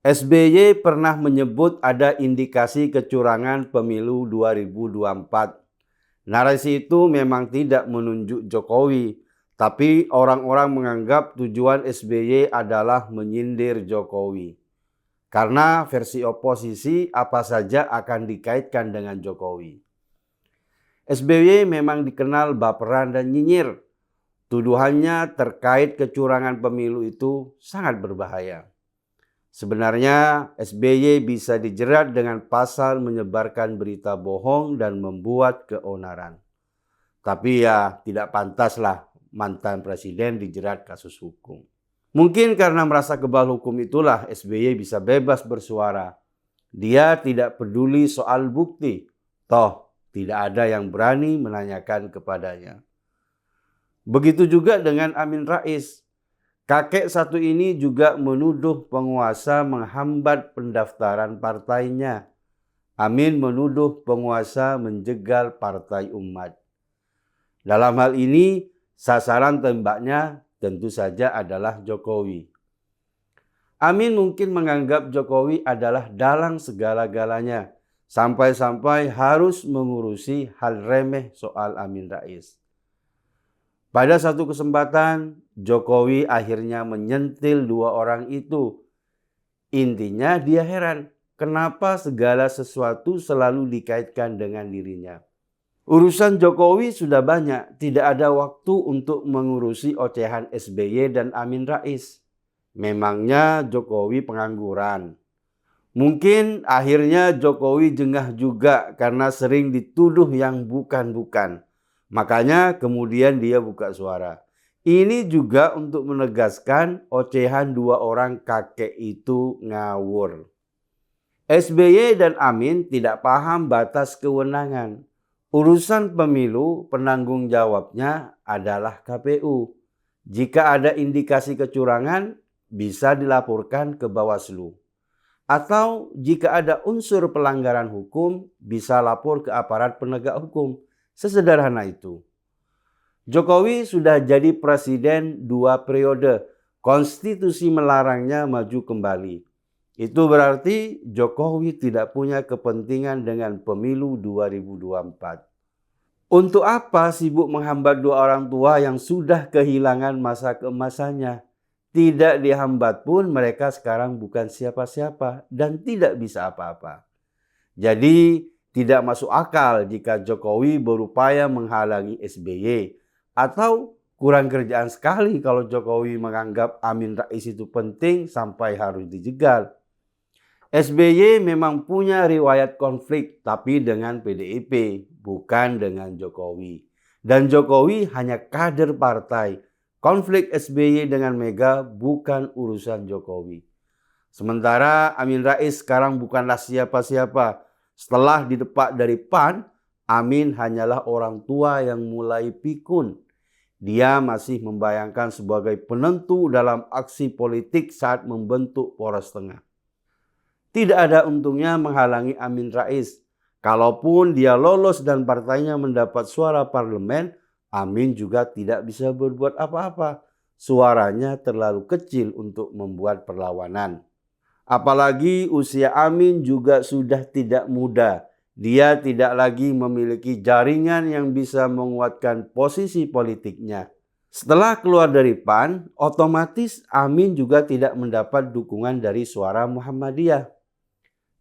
SBY pernah menyebut ada indikasi kecurangan pemilu 2024. Narasi itu memang tidak menunjuk Jokowi, tapi orang-orang menganggap tujuan SBY adalah menyindir Jokowi. Karena versi oposisi apa saja akan dikaitkan dengan Jokowi. SBY memang dikenal baperan dan nyinyir. Tuduhannya terkait kecurangan pemilu itu sangat berbahaya. Sebenarnya SBY bisa dijerat dengan pasal menyebarkan berita bohong dan membuat keonaran. Tapi ya tidak pantaslah mantan presiden dijerat kasus hukum. Mungkin karena merasa kebal hukum itulah SBY bisa bebas bersuara. Dia tidak peduli soal bukti. Toh tidak ada yang berani menanyakan kepadanya. Begitu juga dengan Amin Rais. Kakek satu ini juga menuduh penguasa menghambat pendaftaran partainya. Amin menuduh penguasa menjegal partai umat. Dalam hal ini, sasaran tembaknya tentu saja adalah Jokowi. Amin mungkin menganggap Jokowi adalah dalang segala-galanya, sampai-sampai harus mengurusi hal remeh soal Amin Rais. Pada satu kesempatan, Jokowi akhirnya menyentil dua orang itu. Intinya dia heran, kenapa segala sesuatu selalu dikaitkan dengan dirinya. Urusan Jokowi sudah banyak, tidak ada waktu untuk mengurusi ocehan SBY dan Amin Rais. Memangnya Jokowi pengangguran. Mungkin akhirnya Jokowi jengah juga karena sering dituduh yang bukan-bukan. Makanya kemudian dia buka suara. Ini juga untuk menegaskan ocehan dua orang kakek itu ngawur. SBY dan Amin tidak paham batas kewenangan. Urusan pemilu penanggung jawabnya adalah KPU. Jika ada indikasi kecurangan bisa dilaporkan ke Bawaslu. Atau jika ada unsur pelanggaran hukum bisa lapor ke aparat penegak hukum. Sesederhana itu. Jokowi sudah jadi presiden 2 periode. Konstitusi melarangnya maju kembali. Itu berarti Jokowi tidak punya kepentingan dengan pemilu 2024. Untuk apa sibuk menghambat dua orang tua yang sudah kehilangan masa keemasannya? Tidak dihambat pun mereka sekarang bukan siapa-siapa dan tidak bisa apa-apa. Jadi tidak masuk akal jika Jokowi berupaya menghalangi SBY. Atau kurang kerjaan sekali kalau Jokowi menganggap Amin Rais itu penting sampai harus dijegal. SBY memang punya riwayat konflik tapi dengan PDIP, bukan dengan Jokowi. Dan Jokowi hanya kader partai. Konflik SBY dengan Mega bukan urusan Jokowi. Sementara Amin Rais sekarang bukanlah siapa-siapa. Setelah didepak dari PAN, Amin hanyalah orang tua yang mulai pikun. Dia masih membayangkan sebagai penentu dalam aksi politik saat membentuk poros tengah. Tidak ada untungnya menghalangi Amin Rais. Kalaupun dia lolos dan partainya mendapat suara parlemen, Amin juga tidak bisa berbuat apa-apa. Suaranya terlalu kecil untuk membuat perlawanan. Apalagi usia Amin juga sudah tidak muda. Dia tidak lagi memiliki jaringan yang bisa menguatkan posisi politiknya. Setelah keluar dari PAN, otomatis Amin juga tidak mendapat dukungan dari suara Muhammadiyah.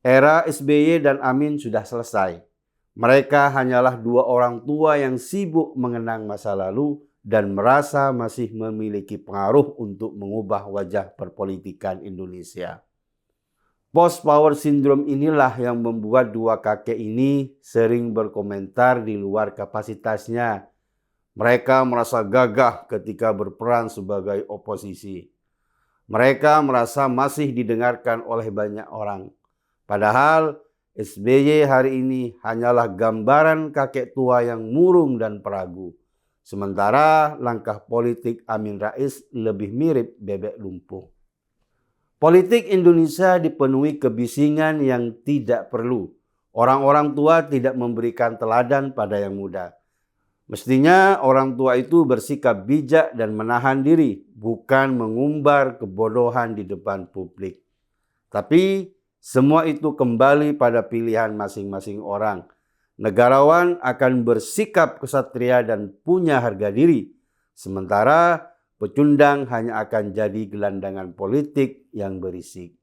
Era SBY dan Amin sudah selesai. Mereka hanyalah dua orang tua yang sibuk mengenang masa lalu dan merasa masih memiliki pengaruh untuk mengubah wajah perpolitikan Indonesia. Post-power syndrome inilah yang membuat dua kakek ini sering berkomentar di luar kapasitasnya. Mereka merasa gagah ketika berperan sebagai oposisi. Mereka merasa masih didengarkan oleh banyak orang. Padahal SBY hari ini hanyalah gambaran kakek tua yang murung dan peragu. Sementara langkah politik Amin Rais lebih mirip bebek lumpuh. Politik Indonesia dipenuhi kebisingan yang tidak perlu. Orang-orang tua tidak memberikan teladan pada yang muda. Mestinya orang tua itu bersikap bijak dan menahan diri, bukan mengumbar kebodohan di depan publik. Tapi semua itu kembali pada pilihan masing-masing orang. Negarawan akan bersikap kesatria dan punya harga diri. Sementara pecundang hanya akan jadi gelandangan politik yang berisik.